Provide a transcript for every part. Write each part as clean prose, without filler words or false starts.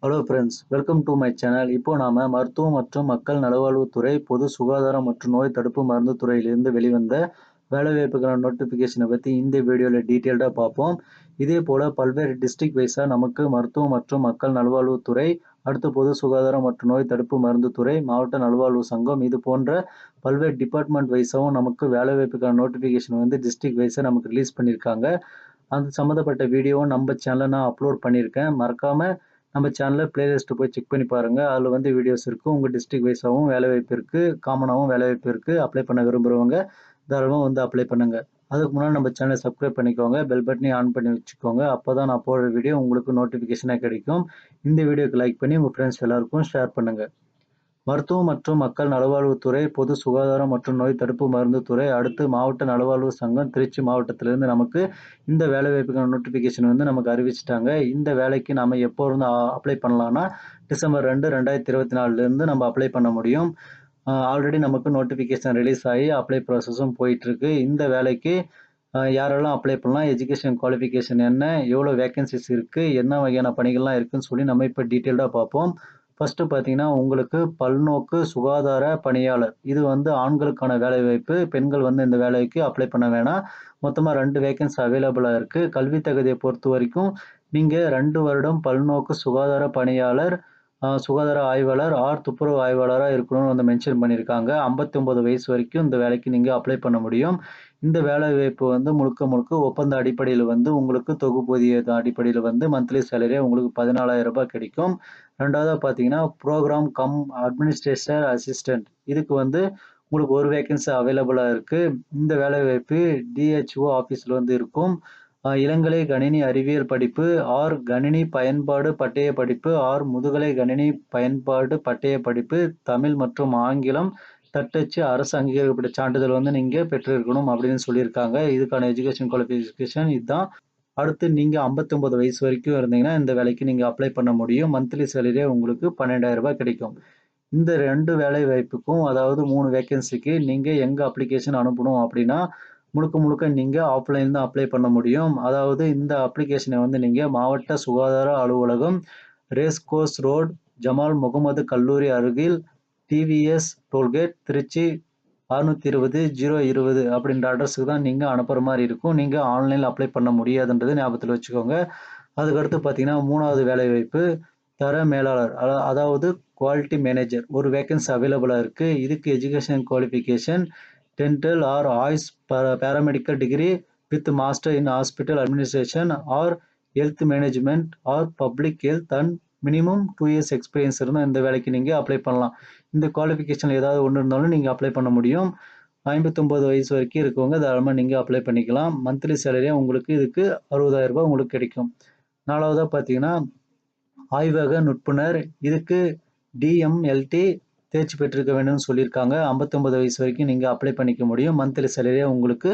Hello friends, welcome to my channel. இப்போ நாம மருத்துவம் மற்றும் மக்கள் நல்வாழ்வுத்துறை, பொது சுகாதாரம் மற்றும் நோய் தடுப்பு மருந்து துறையிலிருந்து வெளிவந்த வேலைவாய்ப்புக்கான நோட்டிஃபிகேஷனை பத்தி இந்த வீடியோல டீட்டெயில்டா பார்ப்போம். இதே போல பல்வேறு டிஸ்ட்ரிக்ட் வைஸா நமக்கு மருத்துவம் மற்றும் மக்கள் நல்வாழ்வுத்துறை, அடுத்து பொது சுகாதாரம் மற்றும் நோய் தடுப்பு மருந்து துறை, மாவட்ட நல்வாழ்வு சங்கம் இது போன்ற பல்வேறு டிபார்ட்மெண்ட் வைஸாவும் நமக்கு வேலைவாய்ப்புக்கான நோட்டிஃபிகேஷன் வந்து டிஸ்ட்ரிக்ட் வைஸா நமக்கு ரிலீஸ் பண்ணியிருக்காங்க. அது சம்மந்தப்பட்ட வீடியோவும் நம்ம சேனல்ல நான் அப்லோட் பண்ணியிருக்கேன். மறக்காம நம்ம சேனல்ல பிளேலிஸ்ட் போய் செக் பண்ணி பாருங்க. அதுல வந்து வீடியோஸ் இருக்கும். உங்க டிஸ்ட்ரிக்ட் வைஸாவும் வேலைவாய்ப்பு இருக்கு. காமனாவும் வேலைவாய்ப்பு இருக்கு. அப்ளை பண்ண விரும்புறவங்க தாராளமா வந்து அப்ளை பண்ணுங்க. அதுக்கு முன்னாடி நம்ம சேனலை சப்ஸ்கிரைப் பண்ணிக்கோங்க. பெல் பட்டனையும் ஆன் பண்ணி வச்சுக்கோங்க. அப்பதான் நான் போடுற வீடியோ உங்களுக்கு நோட்டிஃபிகேஷனா கிடைக்கும். இந்த வீடியோக்கு லைக் பண்ணி உங்க ஃப்ரெண்ட்ஸ் எல்லாருக்கும் ஷேர் பண்ணுங்க. மருத்துவம் மற்றும் மக்கள் நல்வாழ்வுத்துறை, பொது சுகாதாரம் மற்றும் நோய் தடுப்பு மருந்து துறை, அடுத்து மாவட்ட நல்வாழ்வு சங்கம் திருச்சி மாவட்டத்திலிருந்து நமக்கு இந்த வேலைவாய்ப்புக்கான நோட்டிஃபிகேஷன் வந்து நமக்கு அறிவிச்சிட்டாங்க. இந்த வேலைக்கு நாம எப்போ இருந்து அப்ளை பண்ணலாம்னா டிசம்பர் 2, 2024 இருந்து நம்ம அப்ளை பண்ண முடியும். ஆல்ரெடி நமக்கு நோட்டிஃபிகேஷன் ரிலீஸ் ஆகி அப்ளை ப்ராசஸும் போயிட்டு இருக்கு. இந்த வேலைக்கு யாரெல்லாம் அப்ளை பண்ணலாம், எஜுகேஷன் குவாலிஃபிகேஷன் என்ன, எவ்வளோ வேகன்சிஸ் இருக்கு, என்ன வகையான பணிகள்லாம் இருக்குன்னு சொல்லி நம்ம இப்போ டீட்டெயில்டாக பார்ப்போம். ஃபர்ஸ்ட் பார்த்தீங்கன்னா உங்களுக்கு பல்நோக்கு சுகாதார பணியாளர், இது வந்து ஆண்களுக்கான வேலைவாய்ப்பு. பெண்கள் வந்து இந்த வேலைக்கு அப்ளை பண்ண வேணாம். மொத்தமாக 2 வேகன்சி அவைலபிளாக இருக்கு. கல்வி தகுதியை பொறுத்த வரைக்கும் நீங்க 2 வருடம் பல்நோக்கு சுகாதார பணியாளர், சுகாதார ஆய்வாளர் ஆர் துப்புரவு ஆய்வாளராக இருக்கணும்னு வந்து மென்ஷன் பண்ணியிருக்காங்க. 59 வயசு வரைக்கும் இந்த வேலைக்கு நீங்க அப்ளை பண்ண முடியும். இந்த வேலைவாய்ப்பு வந்து முழுக்க முழுக்க ஒப்பந்த அடிப்படையில் வந்து உங்களுக்கு தொகுப்பூதிய அடிப்படையில் வந்து மந்த்லி சேலரியா உங்களுக்கு 14,000 ரூபாய் கிடைக்கும். ரெண்டாவதா பார்த்தீங்கன்னா ப்ரோக்ராம் கம் அட்மினிஸ்ட்ரேஷன் அசிஸ்டன்ட், இதுக்கு வந்து உங்களுக்கு ஒரு வேகன்சி அவைலபிளாக இருக்கு. இந்த வேலைவாய்ப்பு டிஹெச்ஓ ஆஃபீஸில் வந்து இருக்கும். இளங்கலை கணினி அறிவியல் படிப்பு ஆர் கணினி பயன்பாடு பட்டய படிப்பு ஆர் முதுகலை கணினி பயன்பாடு பட்டய படிப்பு, தமிழ் மற்றும் ஆங்கிலம் தட்டச்சு அரசு அங்கீகரிக்கப்பட்ட சான்றிதழ் வந்து நீங்க பெற்றிருக்கணும் அப்படின்னு சொல்லியிருக்காங்க. இதுக்கான எஜுகேஷன் குவாலிஃபிகேஷன் இதுதான். அடுத்து நீங்க 59 வயசு வரைக்கும் இருந்தீங்கன்னா இந்த வேலைக்கு நீங்க அப்ளை பண்ண முடியும். மந்த்லி சேலரியா உங்களுக்கு 12,000 ரூபாய் கிடைக்கும். இந்த 2 வேலை வாய்ப்புக்கும், அதாவது 3 வேகன்சிக்கு நீங்க எங்க அப்ளிகேஷன் அனுப்பணும் அப்படின்னா முழுக்க முழுக்க நீங்க ஆஃப்லைன் தான் அப்ளை பண்ண முடியும். அதாவது இந்த அப்ளிகேஷனை வந்து நீங்க மாவட்ட சுகாதார அலுவலகம், race course road, Jamal Mohamed கல்லூரி அருகில், டிவிஎஸ் டோல்கேட், திருச்சி 620-020 அப்படின்ற அட்ரஸுக்கு தான் நீங்க அனுப்புற மாதிரி இருக்கும். நீங்க ஆன்லைன்ல அப்ளை பண்ண முடியாதுன்றது ஞாபகத்தில் வச்சுக்கோங்க. அதுக்கடுத்து பார்த்தீங்கன்னா 3வது வேலைவாய்ப்பு தர மேலாளர், அதாவது குவாலிட்டி மேனேஜர், ஒரு வேகன்சி அவைலபிளாக இருக்கு. இதுக்கு எஜுகேஷன் குவாலிஃபிகேஷன் டென்டல் ஆர் ஆய்ஸ் paramedical degree with master in hospital administration or health management or public health and minimum 2 years experience இருந்தால் இந்த வேலைக்கு நீங்கள் அப்ளை பண்ணலாம். இந்த குவாலிஃபிகேஷன் ஏதாவது ஒன்று இருந்தாலும் நீங்கள் அப்ளை பண்ண முடியும். 59 வயசு வரைக்கும் இருக்கவங்க தாராளமாக நீங்கள் அப்ளை பண்ணிக்கலாம். மந்த்லி சேலரியாக உங்களுக்கு இதுக்கு 60,000 ரூபாய் உங்களுக்கு கிடைக்கும். 4வதா பார்த்தீங்கன்னா ஆய்வக நுட்புணர், இதுக்கு டிஎம்எல்டி தேர்ச்சி பெற்றிருக்க வேண்டும்னு சொல்லியிருக்காங்க. 59 வயசு வரைக்கும் நீங்கள் அப்ளை பண்ணிக்க முடியும். மந்த்லி சேலரியாக உங்களுக்கு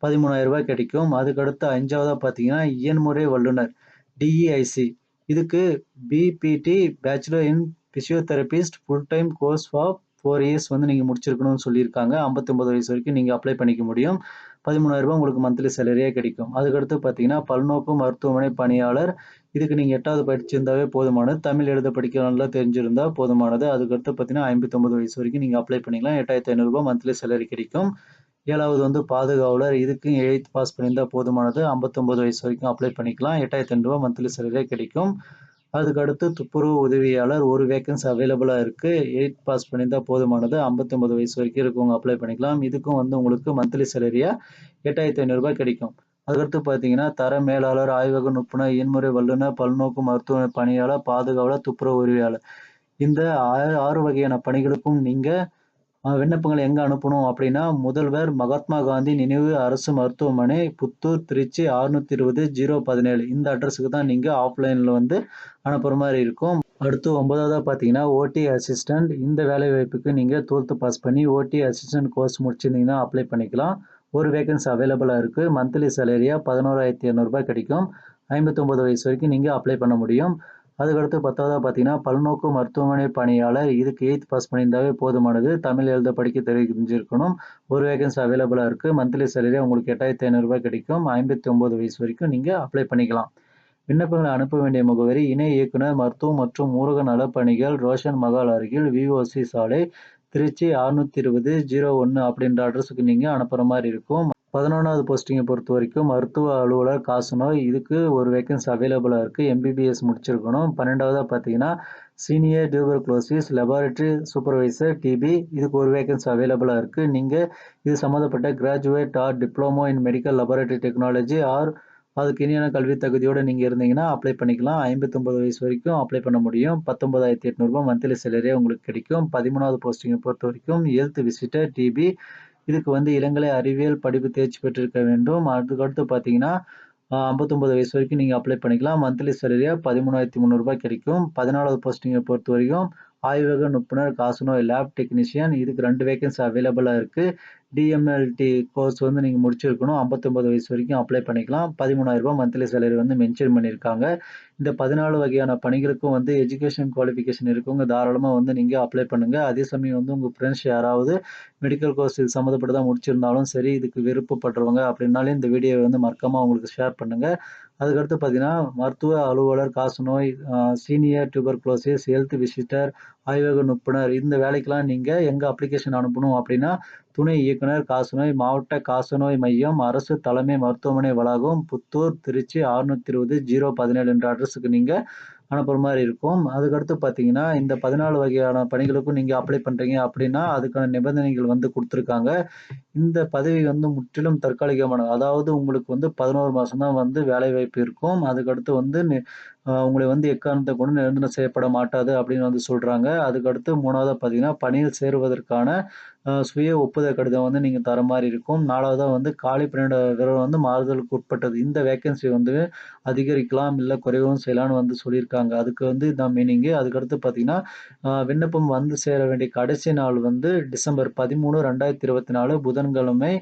13,000 ரூபாய் கிடைக்கும். அதுக்கடுத்து 5வதா பார்த்தீங்கன்னா இயன்முறை வல்லுநர் டிஇஐசி, இதுக்கு BPT bachelor in physiotherapist full time course for 4 years வந்து நீங்கள் முடிச்சிருக்கணும்னு சொல்லியிருக்காங்க. 59 வயசு வரைக்கும் நீங்கள் அப்ளை பண்ணிக்க முடியும். 13,000 ரூபாய் உங்களுக்கு மந்த்லி சேலரியாக கிடைக்கும். அதுக்கடுத்து பார்த்தீங்கன்னா பல்நோக்கு மருத்துவமனை பணியாளர், இதுக்கு நீங்கள் 8வது படிச்சிருந்தாவே போதுமானது. தமிழ் எழுத படிக்க நல்லா தெரிஞ்சிருந்தா போதுமானது. அதுக்கடுத்து பார்த்தீங்கன்னா 59 வயசு வரைக்கும் நீங்கள் அப்ளை பண்ணிக்கலாம். 8,500 ரூபாய் மந்த்லி சேலரி கிடைக்கும். 7வது வந்து பாதுகாவலர், இதுக்கும் 8th பாஸ் பண்ணியிருந்தா போதுமானது. 59 வயசு வரைக்கும் அப்ளை பண்ணிக்கலாம். 8,500 ரூபாய் மந்த்லி சேலரியாக கிடைக்கும். அதுக்கடுத்து துப்புரவு உதவியாளர், ஒரு வேகன்சி அவைலபிளாக இருக்கு. 8th பாஸ் பண்ணியிருந்தா போதுமானது. 59 வயசு வரைக்கும் இருக்கவங்க அப்ளை பண்ணிக்கலாம். இதுக்கும் வந்து உங்களுக்கு மந்த்லி சேலரியா 8,500 ரூபாய் கிடைக்கும். அதுக்கடுத்து பார்த்தீங்கன்னா தர மேலாளர், ஆய்வக நுட்புணர், இயன்முறை வல்லுநர், பல்நோக்கு மருத்துவ பணியாளர், பாதுகாவலர், துப்புரவு உதவியாளர், இந்த 6 வகையான பணிகளுக்கும் நீங்க விண்ணப்பங்களை எங்க அனுப்பணும் அப்படின்னா முதல்வர் மகாத்மா காந்தி நினைவு அரசு மருத்துவமனை, புத்தூர், திருச்சி 620-017 இந்த அட்ரஸுக்கு தான் நீங்க ஆஃப்லைன்ல வந்து அனுப்புற மாதிரி இருக்கும். அடுத்து 9வதா பார்த்தீங்கன்னா ஓடி அசிஸ்டன்ட், இந்த வேலை வாய்ப்புக்கு நீங்க 12th பாஸ் பண்ணி ஓடி அசிஸ்டன்ட் கோர்ஸ் முடிச்சிருந்தீங்கன்னா அப்ளை பண்ணிக்கலாம். ஒரு வேகன்சி அவைலபிளாக இருக்கு. மந்த்லி சேலரியா 11,200 ரூபாய் கிடைக்கும். 59 வயசு வரைக்கும் நீங்க அப்ளை பண்ண முடியும். அதுக்கடுத்து 10வதா பார்த்தீங்கன்னா பல்நோக்கு மருத்துவமனை பணியாளர், இதுக்கு 8th பாஸ் பண்ணியிருந்தாவே போதுமானது. தமிழ் எழுத படிக்க தெரிஞ்சிருக்கணும். ஒரு வேகன்சி அவைலபிளாக இருக்கு. மந்த்லி சேலரியா உங்களுக்கு 8,500 ரூபாய் கிடைக்கும். 59 வயசு வரைக்கும் நீங்க அப்ளை பண்ணிக்கலாம். விண்ணப்பங்களை அனுப்ப வேண்டிய முகவரி: இணை இயக்குனர், மருத்துவம் மற்றும் ஊரக நலப்பணிகள், ரோஷன் மகால் அருகில், வி.ஓ.சி. சாலை, திருச்சி 620-01 அப்படின்ற அட்ரஸுக்கு நீங்க அனுப்புற மாதிரி இருக்கும். 11வது போஸ்டிங்கை பொறுத்த வரைக்கும் மருத்துவ அலுவலர் காசநோய். இதுக்கு ஒரு வேகன்சி அவைலபிளாக இருக்குது. எம்பிபிஎஸ் முடிச்சிருக்கணும். 12வதாக பார்த்தீங்கன்னா senior tuberculosis laboratory supervisor TB. இதுக்கு ஒரு வேகன்சி அவைலபிளாக இருக்குது. நீங்கள் இது சம்மந்தப்பட்ட graduate or diploma in medical laboratory technology or அதுக்கு இணையான கல்வி தகுதியோடு நீங்கள் இருந்தீங்கன்னா அப்ளை பண்ணிக்கலாம். 59 வயசு வரைக்கும் அப்ளை பண்ண முடியும். 19,800 மந்த்லி சேலரியே உங்களுக்கு கிடைக்கும். 13வது போஸ்டிங்கை பொறுத்த வரைக்கும் ஹெல்த் விசிட்டர் டிபி. இதுக்கு வந்து இளங்கலை அறிவியல் படிப்பு தேர்ச்சி பெற்றிருக்க வேண்டும். அதுக்கடுத்து பார்த்தீங்கன்னா 59 வயசு வரைக்கும் நீங்கள் அப்ளை பண்ணிக்கலாம். மந்த்லி சேலரியாக 13,300 கிடைக்கும். 14வது போஸ்டிங்கை பொறுத்த வரைக்கும் ஆய்வக நுட்புணர் காசநோய் லேப் டெக்னீஷியன். இதுக்கு 2 வேகன்சி அவைலபிளாக இருக்குது. டிஎம்எல்டி கோர்ஸ் வந்து நீங்கள் முடிச்சிருக்கணும். 59 வயசு வரைக்கும் அப்ளை பண்ணிக்கலாம். 13,000 மந்த்லி சேலரி வந்து மென்ஷன் பண்ணியிருக்காங்க. இந்த 14 வகையான பணிகளுக்கும் வந்து எஜுகேஷன் குவாலிஃபிகேஷன் இருக்கவங்க தாராளமாக வந்து நீங்கள் அப்ளை பண்ணுங்கள். அதே சமயம் வந்து உங்கள் ஃப்ரெண்ட்ஸ் யாராவது மெடிக்கல் கோர்ஸ் இது சம்மந்தப்பட்டதாக முடிச்சிருந்தாலும் சரி, இதுக்கு விருப்பப்படுறவங்க அப்படின்னாலே இந்த வீடியோவை வந்து மறக்காமல் அவங்களுக்கு ஷேர் பண்ணுங்கள். அதுக்கடுத்து பார்த்தீங்கன்னா மருத்துவ அலுவலர் காசநோய், சீனியர் டியூபர்குலோசிஸ், ஹெல்த் விசிட்டர், ஆய்வக நுட்புணர் இந்த வேலைக்கெல்லாம் நீங்கள் எங்கே அப்ளிகேஷன் அனுப்பணும் அப்படின்னா துணை இயக்குனர் காசநோய், மாவட்ட காசநோய் மையம், அரசு தலைமை மருத்துவமனை வளாகம், புத்தூர், திருச்சி 620-017 என்ற அட்ரஸுக்கு நீங்கள் அனுப்புற மாதிரி இருக்கும். அதுக்கடுத்து பார்த்தீங்கன்னா இந்த 14 வகையான பணிகளுக்கும் நீங்கள் அப்ளை பண்ணுறீங்க அப்படின்னா அதுக்கான நிபந்தனைகள் வந்து கொடுத்துருக்காங்க. இந்த பதவி வந்து முற்றிலும் தற்காலிகமானது. அதாவது உங்களுக்கு வந்து 11 மாதம் தான் வந்து வேலைவாய்ப்பு இருக்கும். அதுக்கடுத்து வந்து உங்களை வந்து எக்காரணத்தை கொண்டு நிரந்தரம் செய்யப்பட மாட்டாது அப்படின்னு வந்து சொல்கிறாங்க. அதுக்கடுத்து 3வதா பார்த்தீங்கன்னா பணியில் சேருவதற்கான சுய ஒப்புதல் கடிதம் வந்து நீங்கள் தர மாதிரி இருக்கும். 4வதாக வந்து காலி பணியிட விவரம் வந்து மாறுதலுக்கு உட்பட்டது. இந்த வேகன்சி வந்து அதிகரிக்கலாம் இல்லை குறைவும் செய்யலாம்னு வந்து சொல்லியிருக்காங்க. அதுக்கு வந்து இதான் மீனிங்கு. அதுக்கடுத்து பார்த்தீங்கன்னா விண்ணப்பம் வந்து சேர வேண்டிய கடைசி நாள் வந்து டிசம்பர் 13, 2024 புதன்கிழமை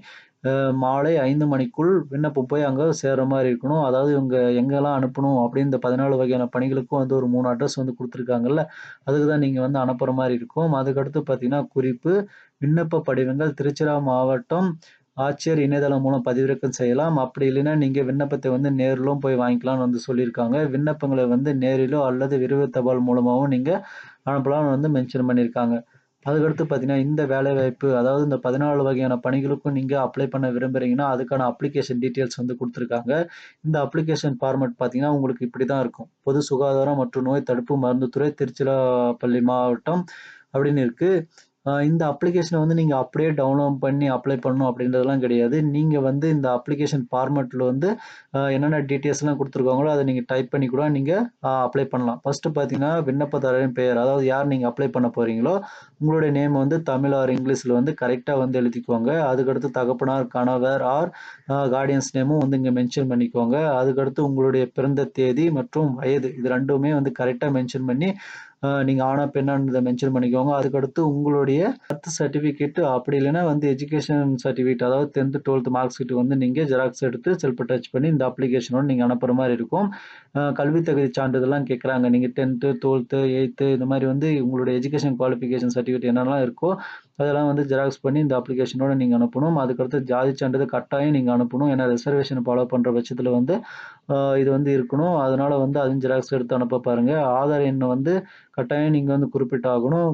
மாலை 5 மணிக்குள் விண்ணப்பம் போய் அங்கே சேர்ற மாதிரி இருக்கணும். அதாவது இவங்க எங்கெல்லாம் அனுப்பணும் அப்படின்னு இந்த 14 வகையான பணிகளுக்கும் வந்து ஒரு 3 அட்ரஸ் வந்து கொடுத்துருக்காங்கல்ல, அதுக்கு தான் நீங்கள் வந்து அனுப்புகிற மாதிரி இருக்கும். அதுக்கடுத்து பார்த்தீங்கன்னா குறிப்பு: விண்ணப்ப படிவங்கள் திருச்சிராப்பள்ளி மாவட்டம் ஆட்சியர் இணையதளம் மூலம் பதிவிறக்கம் செய்யலாம். அப்படி இல்லைன்னா நீங்கள் விண்ணப்பத்தை வந்து நேரிலும் போய் வாங்கிக்கலாம்னு வந்து சொல்லியிருக்காங்க. விண்ணப்பங்களை வந்து நேரிலோ அல்லது விரைவு தபால் மூலமாகவும் நீங்கள் அனுப்பலாம்னு வந்து மென்ஷன் பண்ணியிருக்காங்க. அதுக்கடுத்து பார்த்தீங்கன்னா இந்த வேலைவாய்ப்பு அதாவது இந்த 14 வகையான பணிகளுக்கும் நீங்கள் அப்ளை பண்ண விரும்புகிறீங்கன்னா அதுக்கான அப்ளிகேஷன் டீட்டெயில்ஸ் வந்து கொடுத்துருக்காங்க. இந்த அப்ளிகேஷன் ஃபார்மேட் பார்த்தீங்கன்னா உங்களுக்கு இப்படி தான் இருக்கும். பொது சுகாதாரம் மற்றும் நோய் தடுப்பு மருந்துத்துறை, திருச்சிராப்பள்ளி மாவட்டம் அப்படின்னு இருக்குது. இந்த அப்ளிகேஷனை வந்து நீங்கள் அப்படியே டவுன்லோட் பண்ணி அப்ளை பண்ணணும் அப்படின்றதெல்லாம் கிடையாது. நீங்கள் வந்து இந்த அப்ளிகேஷன் ஃபார்மேட்டில் வந்து என்னென்ன டீட்டெயில்ஸ்லாம் கொடுத்துருக்காங்களோ அதை நீங்கள் டைப் பண்ணி கூட நீங்கள் அப்ளை பண்ணலாம். ஃபஸ்ட்டு பார்த்தீங்கன்னா விண்ணப்பதாரரின் பெயர், அதாவது யார் நீங்கள் அப்ளை பண்ண போகிறீங்களோ உங்களுடைய நேம் வந்து தமிழ் ஆர் இங்கிலீஷில் வந்து கரெக்டாக வந்து எழுதிக்கோங்க. அதுக்கடுத்து தகப்பனார், கணவர் ஆர் கார்டியன்ஸ் நேமும் வந்து இங்கே மென்ஷன் பண்ணிக்கோங்க. அதுக்கடுத்து உங்களுடைய பிறந்த தேதி மற்றும் வயது இது ரெண்டுமே வந்து கரெக்டாக மென்ஷன் பண்ணி நீங்கள் ஆனா பெண்ணான்றதை மென்ஷன் பண்ணிக்கோங்க. அதுக்கடுத்து உங்களுடைய பர்த் சர்டிஃபிகேட் அப்படி இல்லைன்னா வந்து எஜுகேஷன் சர்டிஃபிகேட் அதாவது 10th 12th மார்க் ஷீட் வந்து நீங்கள் ஜெராக்ஸ் எடுத்து செல்ஃப் அட்டாச் பண்ணி இந்த அப்ளிகேஷனோட நீங்கள் அனுப்புகிற மாதிரி இருக்கும். கல்வி தகுதி சான்றிதழ்லாம் கேட்குறாங்க. நீங்கள் 10th 12th 8th இந்த மாதிரி வந்து உங்களுடைய எஜுகேஷன் குவாலிஃபிகேஷன் சர்டிஃபிகேட் என்னெல்லாம் இருக்கோ அதெல்லாம் வந்து ஜெராக்ஸ் பண்ணி இந்த அப்ளிகேஷனோட நீங்கள் அனுப்பணும். அதுக்கடுத்து ஜாதி சான்றிதழ் கட்டாயம் நீங்கள் அனுப்பணும். ஏன்னா ரிசர்வேஷன் ஃபாலோ பண்ணுற பட்சத்தில் வந்து இது வந்து இருக்கணும். அதனால் வந்து அதுவும் ஜெராக்ஸ் எடுத்து அனுப்ப பாருங்கள். ஆதார் எண்ணை வந்து கட்டாயம் நீங்கள் வந்து குறிப்பிட்டாகணும்.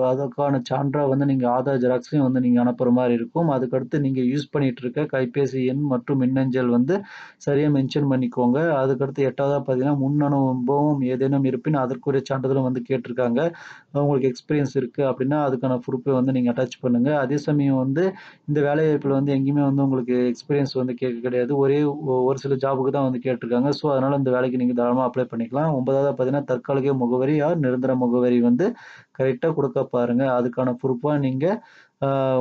அதுக்கான சான்றாக வந்து நீங்கள் ஆதார் ஜெராக்ஸையும் வந்து நீங்கள் அனுப்புகிற மாதிரி இருக்கும். அதுக்கடுத்து நீங்கள் யூஸ் பண்ணிகிட்டு இருக்க கைபேசி எண் மற்றும் மின்னஞ்சல் வந்து சரியாக மென்ஷன் பண்ணிக்கோங்க. அதுக்கடுத்து 8வதாக பார்த்தீங்கன்னா முன் அனுபவம் ஏதேனும் இருப்பின் அதற்குரிய சான்றிதழும் வந்து கேட்டிருக்காங்க. உங்களுக்கு எக்ஸ்பீரியன்ஸ் இருக்குது அப்படின்னா அதுக்கான ப்ரூஃபை வந்து நீங்கள் அட்டாச் பண்ணுங்கள். அதே சமயம் வந்து இந்த வேலைவாய்ப்பில் வந்து எங்கேயுமே வந்து உங்களுக்கு எக்ஸ்பீரியன்ஸ் வந்து கேட்க கிடையாது. ஒரு சில ஜாபுக்கு தான் வந்து கேட்டிருக்காங்க. ஸோ அதனால் இந்த வேலைக்கு நீங்கள் தாராளமாக அப்ளை பண்ணிக்கலாம். 9வதாக பார்த்தீங்கன்னா தற்காலிக முகவரி ஆர் நிரந்தர முகவரி வந்து கரெக்டாக கொடுக்க பாருங்கள். அதுக்கான ப்ரூஃபாக நீங்கள்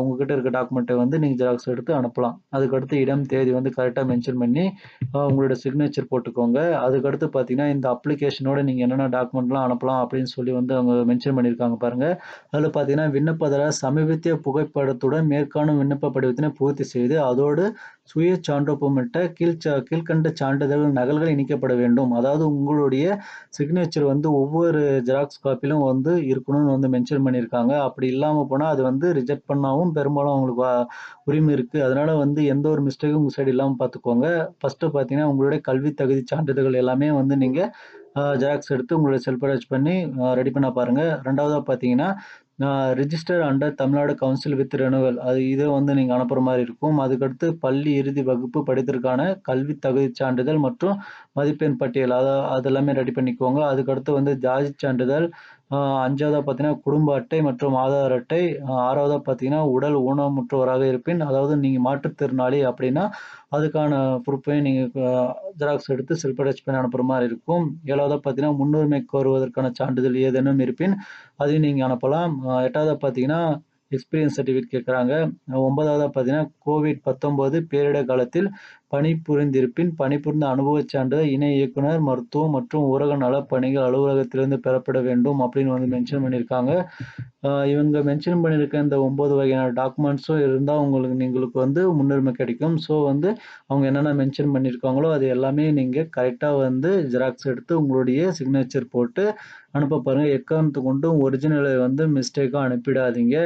உங்ககிட்ட இருக்க டாக்குமெண்ட்டை வந்து நீங்கள் ஜெராக்ஸ் எடுத்து அனுப்பலாம். அதுக்கடுத்து இடம் தேதி வந்து கரெக்டாக மென்ஷன் பண்ணி உங்களோட சிக்னேச்சர் போட்டுக்கோங்க. அதுக்கடுத்து பார்த்தீங்கன்னா இந்த அப்ளிகேஷனோட நீங்கள் என்னென்ன டாக்குமெண்ட்லாம் அனுப்பலாம் அப்படின்னு சொல்லி வந்து அவங்க மென்ஷன் பண்ணியிருக்காங்க பாருங்கள். அதில் பார்த்தீங்கன்னா விண்ணப்பதாரர் சமீபத்திய புகைப்படத்துடன் மேற்காணும் விண்ணப்ப படிவத்தினை பூர்த்தி செய்து அதோடு சுய சான்றொப்பமிட்ட கீழ்க்கண்ட சான்றிதழ் நகல்கள் இணைக்கப்பட வேண்டும். அதாவது உங்களுடைய சிக்னேச்சர் வந்து ஒவ்வொரு ஜெராக்ஸ் காப்பிலும் வந்து இருக்கணும்னு வந்து மென்ஷன் பண்ணியிருக்காங்க. அப்படி இல்லாம போனா அது வந்து ரிஜெக்ட் பண்ணாவும் பெரும்பாலும் அவங்களுக்கு உரிமை இருக்கு. அதனால வந்து எந்த ஒரு மிஸ்டேக்கும் உங்க சைடு இல்லாம பார்த்துக்கோங்க. ஃபர்ஸ்ட் பார்த்தீங்கன்னா உங்களுடைய கல்வி தகுதி சான்றிதழ்கள் எல்லாமே வந்து நீங்க ஜெராக்ஸ் எடுத்து உங்களுடைய செல்ஃப் அட்டாச் பண்ணி ரெடி பண்ண பாருங்க. 2வதா பார்த்தீங்கன்னா register under Tamil Nadu council with renewal இதை வந்து நீங்க அனுப்புற மாதிரி இருக்கும். அதுக்கடுத்து பள்ளி இறுதி வகுப்பு படித்ததற்கான கல்வி தகுதி சான்றிதழ் மற்றும் மதிப்பெண் பட்டியல் அது எல்லாமே ரெடி பண்ணிக்கோங்க. அதுக்கடுத்து வந்து ஜாதி சான்றிதழ், 5வதா பார்த்தீங்கன்னா குடும்ப அட்டை மற்றும் ஆதார் அட்டை, 6வதா பார்த்தீங்கன்னா உடல் ஊனமுற்றவராக இருப்பின், அதாவது நீங்க மாற்றுத்திறனாளி அப்படின்னா அதுக்கான ப்ரூஃபையும் நீங்க ஜெராக்ஸ் எடுத்து செல்ஃப் அட்டாச் பண்ணி அனுப்புற மாதிரி இருக்கும். 7வதா பார்த்தீங்கன்னா முன்னுரிமை கோருவதற்கான சான்றிதழ் ஏதேனும் இருப்பின் அதையும் நீங்க அனுப்பலாம். 8வதா பார்த்தீங்கன்னா எக்ஸ்பீரியன்ஸ் சர்டிஃபிகேட் கேட்குறாங்க. 9வதா பார்த்தீங்கன்னா கோவிட்-19 பேரிடர் காலத்தில் பணிபுரிந்திருப்பின் பணிபுரிந்த அனுபவச் சான்றிதழ் இணை இயக்குனர் மருத்துவம் மற்றும் ஊரக நலப்பணிகள் அலுவலகத்திலிருந்து பெறப்பட வேண்டும் அப்படின்னு வந்து மென்ஷன் பண்ணியிருக்காங்க. இவங்க மென்ஷன் பண்ணியிருக்க இந்த 9 வகையான டாக்குமெண்ட்ஸும் இருந்தால் உங்களுக்கு வந்து முன்னுரிமை கிடைக்கும். ஸோ வந்து அவங்க என்னென்ன மென்ஷன் பண்ணியிருக்காங்களோ அது எல்லாமே நீங்கள் கரெக்டாக வந்து ஜெராக்ஸ் எடுத்து உங்களுடைய சிக்னேச்சர் போட்டு அனுப்ப பாருங்க. எக்காரணத்தை கொண்டும் ஒரிஜினலை வந்து மிஸ்டேக்காக அனுப்பிடாதீங்க.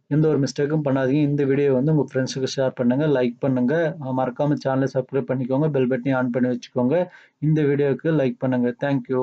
எந்த ஒரு மிஸ்டேக்கும் பண்ணாதீங்க. இந்த வீடியோ வந்து உங்கள் ஃப்ரெண்ட்ஸுக்கு ஷேர் பண்ணுங்க, லைக் பண்ணுங்க, மறக்காம சேனலை சப்ஸ்கிரைப் பண்ணிக்கோங்க, பெல் பட்டனையும் ஆன் பண்ணி வச்சுக்கோங்க. இந்த வீடியோவுக்கு லைக் பண்ணுங்க. தேங்க்யூ.